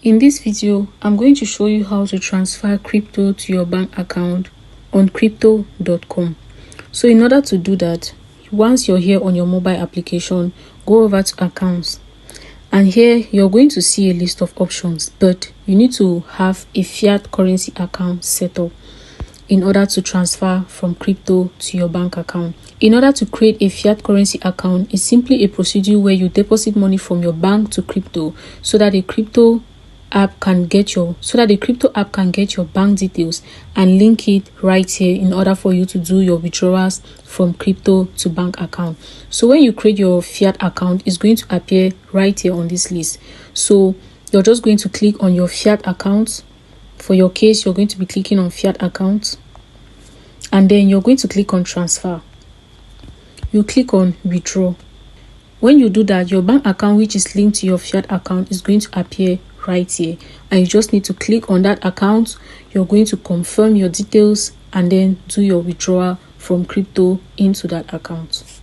In this video, I'm going to show you how to transfer crypto to your bank account on crypto.com. So in order to do that, once you're here on your mobile application, go over to accounts. And here you're going to see a list of options, but you need to have a fiat currency account set up in order to transfer from crypto to your bank account. In order to create a fiat currency account is simply a procedure where you deposit money from your bank to crypto so that the crypto app can get your bank details and link it right here in order for you to do your withdrawals from crypto to bank account. So when you create your fiat account, it's going to appear right here on this list. So you're just going to click on your fiat account. For your case, you're going to be clicking on fiat account, and then you're going to click on transfer. You click on withdraw. When you do that, your bank account, which is linked to your fiat account, is going to appear right here, and you just need to click on that account. You're going to confirm your details and then do your withdrawal from crypto into that account.